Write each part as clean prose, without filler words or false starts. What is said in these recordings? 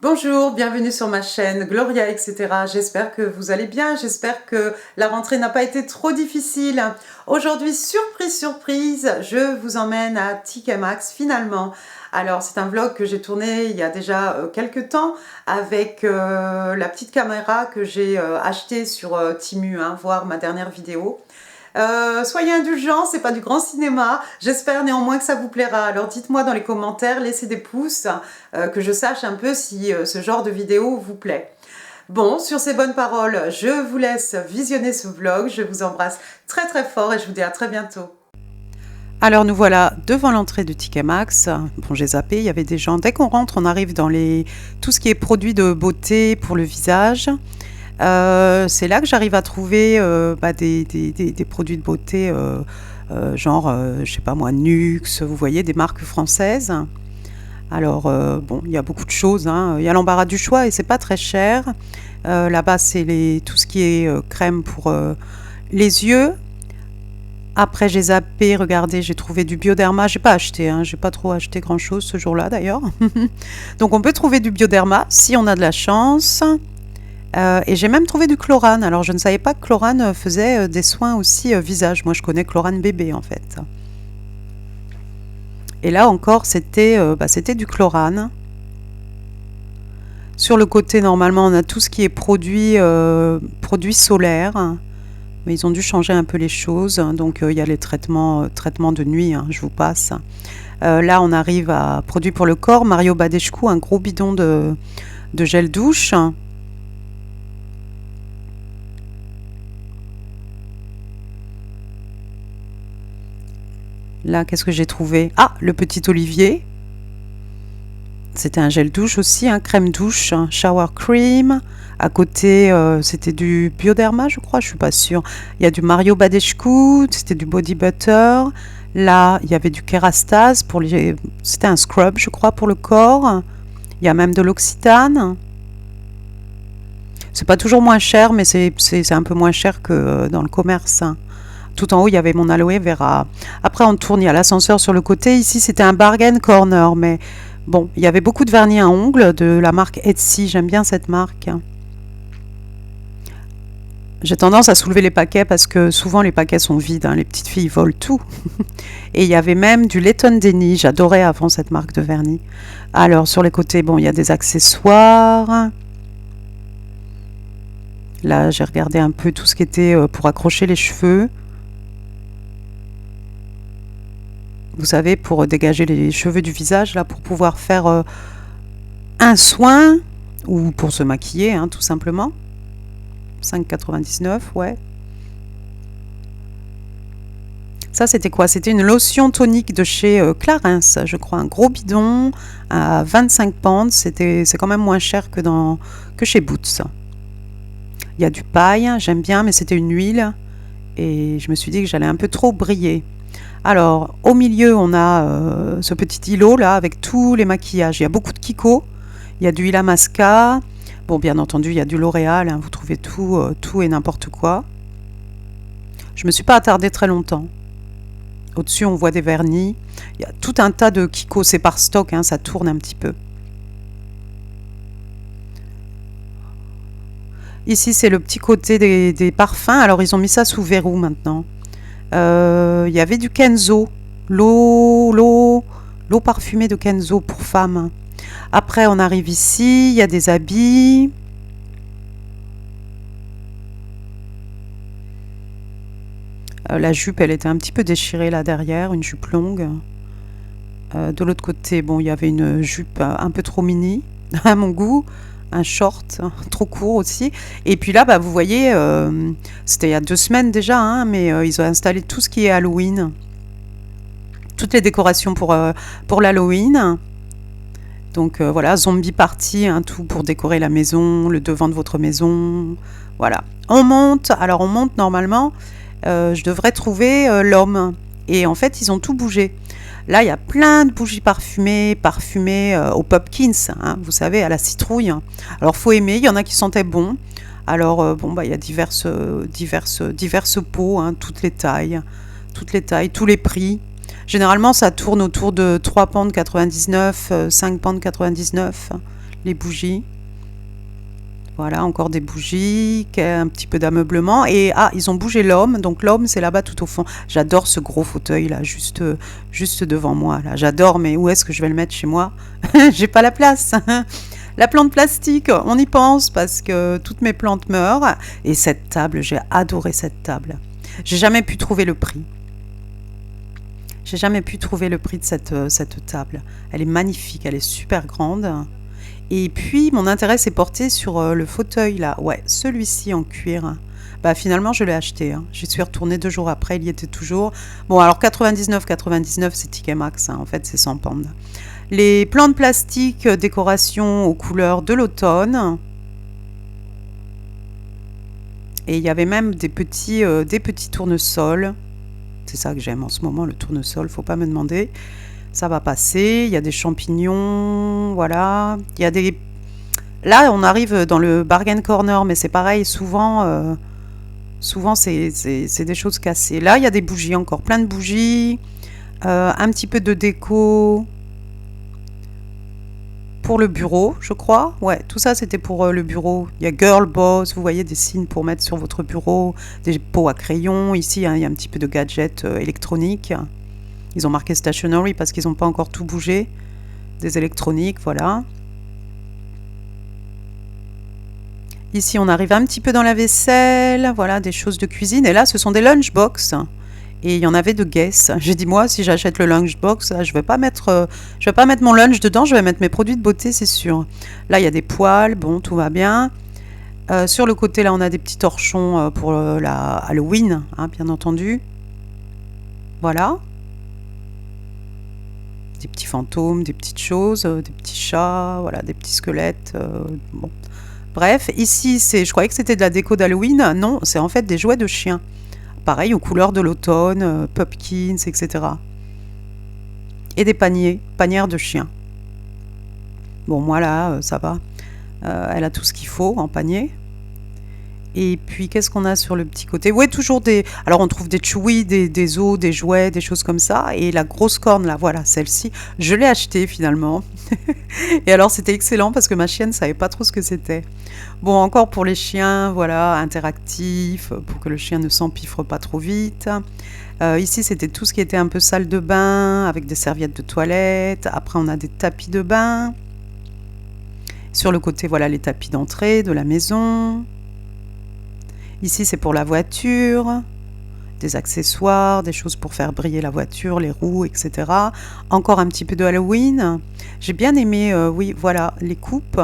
Bonjour, bienvenue sur ma chaîne Gloria, etc. J'espère que vous allez bien, j'espère que la rentrée n'a pas été trop difficile. Aujourd'hui, surprise, surprise, je vous emmène à TK Maxx finalement. Alors, c'est un vlog que j'ai tourné il y a déjà quelques temps avec la petite caméra que j'ai achetée sur Temu, voir ma dernière vidéo. Soyez indulgents, c'est pas du grand cinéma. J'espère néanmoins que ça vous plaira. Alors dites-moi dans les commentaires, laissez des pouces, que je sache un peu si ce genre de vidéo vous plaît. Bon, sur ces bonnes paroles, je vous laisse visionner ce vlog. Je vous embrasse très très fort et je vous dis à très bientôt. Alors nous voilà devant l'entrée de TK Maxx. Bon, j'ai zappé, il y avait des gens. Dès qu'on rentre, on arrive dans tout ce qui est produits de beauté pour le visage. C'est là que j'arrive à trouver des produits de beauté genre, je sais pas moi, Nuxe, vous voyez, des marques françaises. Alors, bon, il y a beaucoup de choses, hein. Il y a l'embarras du choix et c'est pas très cher. Là-bas, c'est tout ce qui est crème pour les yeux. Après, j'ai zappé, regardez, j'ai trouvé du Bioderma. J'ai pas acheté, hein, j'ai pas trop acheté grand-chose ce jour-là d'ailleurs. Donc, on peut trouver du Bioderma si on a de la chance. Et j'ai même trouvé du Chlorane. Alors, je ne savais pas que Chlorane faisait des soins aussi visage. Moi, je connais Chlorane bébé, en fait. Et là encore, c'était du Chlorane. Sur le côté, normalement, on a tout ce qui est produits solaires. Mais ils ont dû changer un peu les choses. Donc, il y a les traitements de nuit, hein, je vous passe. Là, on arrive à produits pour le corps. Mario Badescu, un gros bidon de gel douche. Là, qu'est-ce que j'ai trouvé? Ah, le petit Olivier. C'était un gel douche aussi, un crème douche, un shower cream. À côté, c'était du Bioderma, je crois, je suis pas sûre. Il y a du Mario Badescu, c'était du body butter. Là, il y avait du Kerastase c'était un scrub, je crois, pour le corps. Il y a même de l'Occitane. C'est pas toujours moins cher, mais c'est un peu moins cher que dans le commerce. Tout en haut, il y avait mon aloe vera. Après, on tourne, il y a l'ascenseur sur le côté. Ici, c'était un bargain corner. Mais bon, il y avait beaucoup de vernis à ongles de la marque Etsy. J'aime bien cette marque. J'ai tendance à soulever les paquets parce que souvent, les paquets sont vides. Les petites filles volent tout. Et il y avait même du Letton Denny. J'adorais avant cette marque de vernis. Alors, sur les côtés, bon, il y a des accessoires. Là, j'ai regardé un peu tout ce qui était pour accrocher les cheveux. Vous savez, pour dégager les cheveux du visage, là, pour pouvoir faire un soin, ou pour se maquiller, hein, tout simplement. 5,99, ouais. Ça, c'était quoi? C'était une lotion tonique de chez Clarins, je crois. Un gros bidon à 25 pounds. C'est quand même moins cher que chez Boots. Il y a du paille, j'aime bien, mais c'était une huile. Et je me suis dit que j'allais un peu trop briller. Alors, au milieu, on a ce petit îlot là avec tous les maquillages. Il y a beaucoup de Kiko, il y a du Illamasqua. Bon, bien entendu, il y a du L'Oréal, hein, vous trouvez tout et n'importe quoi. Je ne me suis pas attardée très longtemps. Au-dessus, on voit des vernis. Il y a tout un tas de Kiko, c'est par stock, hein, ça tourne un petit peu. Ici, c'est le petit côté des parfums. Alors, ils ont mis ça sous verrou maintenant. Il y avait du Kenzo, l'eau parfumée de Kenzo pour femmes. Après, on arrive ici, il y a des habits. La jupe, elle était un petit peu déchirée là derrière, une jupe longue. De l'autre côté, bon, il y avait une jupe un peu trop mini, à mon goût. Un short trop court aussi. Et puis là, vous voyez, c'était il y a 2 semaines déjà, hein, mais ils ont installé tout ce qui est Halloween. Toutes les décorations pour l'Halloween. Donc voilà, zombie party, hein, tout pour décorer la maison, le devant de votre maison. Voilà. On monte normalement, je devrais trouver l'homme. Et en fait, ils ont tout bougé. Là, il y a plein de bougies parfumées au pumpkins, hein, vous savez, à la citrouille. Alors, faut aimer, il y en a qui sentaient bon. Alors, il y a diverses peaux, hein, toutes les tailles, tous les prix. Généralement, ça tourne autour de 3,99 £, 5,99 £, les bougies. Voilà, encore des bougies, un petit peu d'ameublement. Et ah, ils ont bougé l'homme. Donc l'homme, c'est là-bas tout au fond. J'adore ce gros fauteuil là, juste devant moi. Là, j'adore. Mais où est-ce que je vais le mettre chez moi? J'ai pas la place. La plante plastique, on y pense parce que toutes mes plantes meurent. Et cette table, j'ai adoré cette table. J'ai jamais pu trouver le prix. J'ai jamais pu trouver le prix de cette table. Elle est magnifique, elle est super grande. Et puis, mon intérêt s'est porté sur le fauteuil, là. Ouais, celui-ci en cuir. Bah, finalement, je l'ai acheté. Hein. J'y suis retournée 2 jours après, il y était toujours. Bon, alors 99,99, c'est Ticket Max. Hein. En fait, c'est 100 pounds. Les plantes plastiques, décoration aux couleurs de l'automne. Et il y avait même des petits tournesols. C'est ça que j'aime en ce moment, le tournesol, faut pas me demander. Ça va passer, il y a des champignons, voilà. Il y a des... Là, on arrive dans le bargain corner, mais c'est pareil, souvent c'est des choses cassées. Là, il y a des bougies encore, plein de bougies, un petit peu de déco pour le bureau, je crois. Ouais, tout ça, c'était pour le bureau. Il y a Girl Boss, vous voyez, des signes pour mettre sur votre bureau, des pots à crayon. Ici, hein, il y a un petit peu de gadgets électroniques. Ils ont marqué Stationery parce qu'ils n'ont pas encore tout bougé. Des électroniques, voilà. Ici, on arrive un petit peu dans la vaisselle. Voilà, des choses de cuisine. Et là, ce sont des lunchbox. Et il y en avait de Guess. J'ai dit, moi, si j'achète le lunchbox, je vais pas mettre mon lunch dedans. Je vais mettre mes produits de beauté, c'est sûr. Là, il y a des poêles. Bon, tout va bien. Sur le côté, là, on a des petits torchons pour la Halloween, hein, bien entendu. Voilà. Des petits fantômes, des petites choses, des petits chats, voilà, des petits squelettes. Bon. Bref, ici, je croyais que c'était de la déco d'Halloween. Non, c'est en fait des jouets de chiens. Pareil, aux couleurs de l'automne, pumpkins, etc. Et des panières de chiens. Bon, moi là, ça va. Elle a tout ce qu'il faut en panier. Et puis, qu'est-ce qu'on a sur le petit côté? Ouais, toujours des... Alors, on trouve des chewies, des os, des jouets, des choses comme ça. Et la grosse corne, là, voilà, celle-ci, je l'ai achetée finalement. Et alors, c'était excellent parce que ma chienne ne savait pas trop ce que c'était. Bon, encore pour les chiens, voilà, interactif, pour que le chien ne s'empiffre pas trop vite. Ici, c'était tout ce qui était un peu salle de bain, avec des serviettes de toilette. Après, on a des tapis de bain. Sur le côté, voilà, les tapis d'entrée de la maison. Ici, c'est pour la voiture, des accessoires, des choses pour faire briller la voiture, les roues, etc. Encore un petit peu de Halloween. J'ai bien aimé, oui, voilà, les coupes.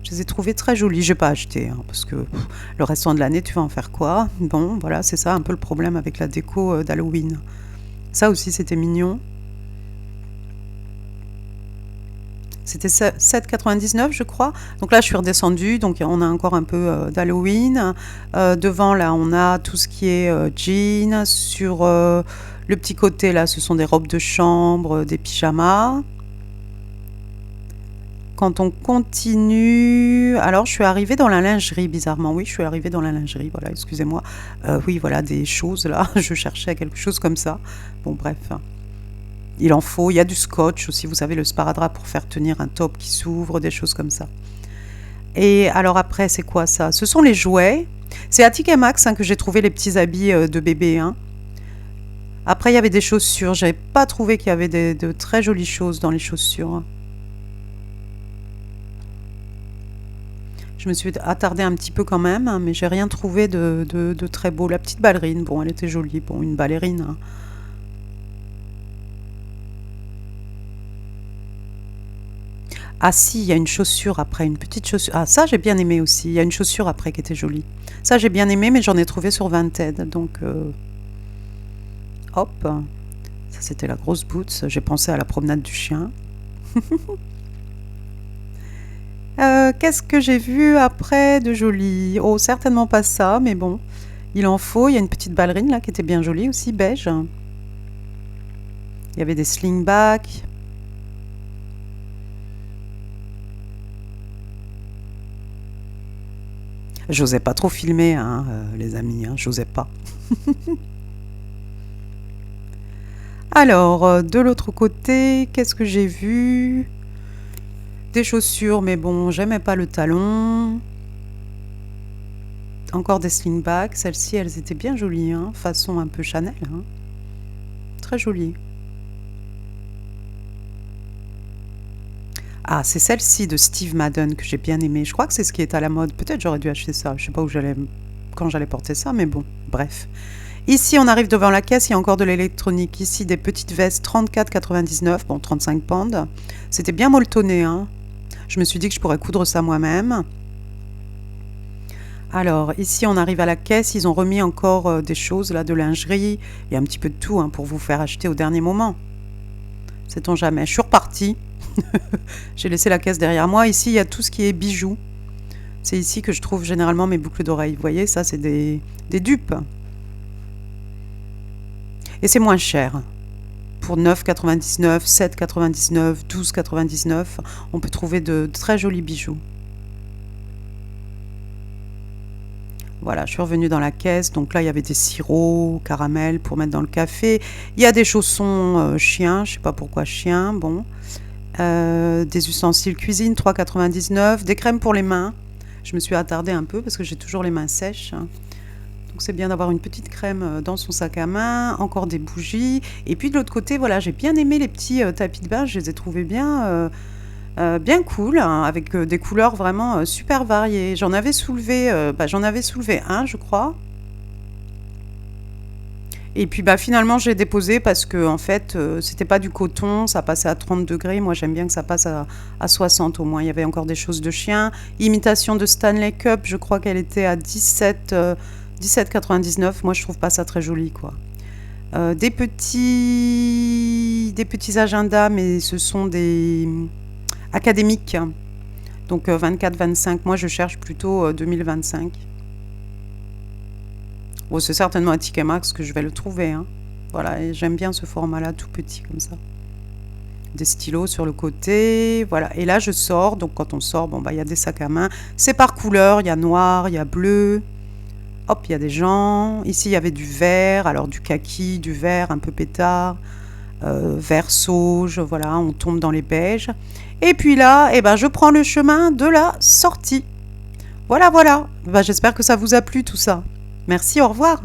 Je les ai trouvées très jolies. Je n'ai pas acheté, hein, parce que le restant de l'année, tu vas en faire quoi? Bon, voilà, c'est ça un peu le problème avec la déco d'Halloween. Ça aussi, c'était mignon. C'était 7,99 je crois. Donc là, je suis redescendue. Donc on a encore un peu d'Halloween. Devant, là, on a tout ce qui est jeans. Sur le petit côté, là, ce sont des robes de chambre, des pyjamas. Quand on continue... Alors, je suis arrivée dans la lingerie, bizarrement. Oui, je suis arrivée dans la lingerie. Voilà, excusez-moi. Oui, voilà, des choses, là. Je cherchais quelque chose comme ça. Bon, bref. Il en faut, il y a du scotch aussi, vous savez, le sparadrap pour faire tenir un top qui s'ouvre, des choses comme ça. Et alors après, c'est quoi ça? Ce sont les jouets. C'est à TK Maxx hein, que j'ai trouvé les petits habits de bébé. Hein. Après, il y avait des chaussures. J'avais pas trouvé qu'il y avait de très jolies choses dans les chaussures. Je me suis attardée un petit peu quand même, hein, mais j'ai rien trouvé de très beau. La petite ballerine, bon, elle était jolie. Bon, une ballerine. Hein. Ah si, il y a une chaussure après, une petite chaussure. Ah ça j'ai bien aimé aussi, il y a une chaussure après qui était jolie. Ça j'ai bien aimé mais j'en ai trouvé sur Vinted. Donc hop, ça c'était la grosse boots. J'ai pensé à la promenade du chien. Qu'est-ce que j'ai vu après de joli? Oh certainement pas ça mais bon, il en faut. Il y a une petite ballerine là qui était bien jolie aussi, beige. Il y avait des slingbacks. J'osais pas trop filmer, hein, les amis, hein, j'osais pas. Alors, de l'autre côté, qu'est-ce que j'ai vu? Des chaussures, mais bon, j'aimais pas le talon. Encore des slingbacks. Celles-ci, elles étaient bien jolies, hein, façon un peu Chanel. Hein. Très jolies. Ah, c'est celle-ci de Steve Madden que j'ai bien aimée. Je crois que c'est ce qui est à la mode. Peut-être j'aurais dû acheter ça. Je sais pas où j'allais, quand j'allais porter ça, mais bon, bref. Ici, on arrive devant la caisse, il y a encore de l'électronique. Ici, des petites vestes 34,99, bon, 35 pounds. C'était bien molletonné, hein. Je me suis dit que je pourrais coudre ça moi-même. Alors, ici, on arrive à la caisse. Ils ont remis encore des choses, là, de lingerie. Il y a un petit peu de tout, hein, pour vous faire acheter au dernier moment. Sait-on jamais. Je suis repartie. J'ai laissé la caisse derrière moi. Ici, il y a tout ce qui est bijoux. C'est ici que je trouve généralement mes boucles d'oreilles. Vous voyez, ça, c'est des dupes. Et c'est moins cher. Pour 9,99, 7,99, 12,99, on peut trouver de très jolis bijoux. Voilà, je suis revenue dans la caisse. Donc là, il y avait des sirops, caramel pour mettre dans le café. Il y a des chaussons chiens. Je ne sais pas pourquoi chiens. Bon. Des ustensiles cuisine, 3,99. Des crèmes pour les mains. Je me suis attardée un peu parce que j'ai toujours les mains sèches. Donc c'est bien d'avoir une petite crème dans son sac à main, encore des bougies. Et puis de l'autre côté, voilà, j'ai bien aimé les petits tapis de bain, je les ai trouvés bien, bien cool, hein, avec des couleurs vraiment super variées. J'en avais soulevé un, je crois. Et puis finalement, je l'ai déposé parce que en fait, c'était pas du coton, ça passait à 30 degrés. Moi, j'aime bien que ça passe à 60 au moins. Il y avait encore des choses de chien. Imitation de Stanley Cup, je crois qu'elle était à 17,99. Moi, je trouve pas ça très joli, quoi. Des petits agendas, mais ce sont des académiques. Donc 24-25. Moi, je cherche plutôt 2025. Bon, c'est certainement à TK Maxx que je vais le trouver. Hein. Voilà, et j'aime bien ce format-là, tout petit comme ça. Des stylos sur le côté, voilà. Et là, je sors. Donc, quand on sort, bon, il y a des sacs à main. C'est par couleur. Il y a noir, il y a bleu. Hop, il y a des gens. Ici, il y avait du vert, alors du kaki, du vert un peu pétard, vert sauge, voilà, on tombe dans les beiges. Et puis là, je prends le chemin de la sortie. Voilà, voilà. J'espère que ça vous a plu tout ça. Merci, au revoir.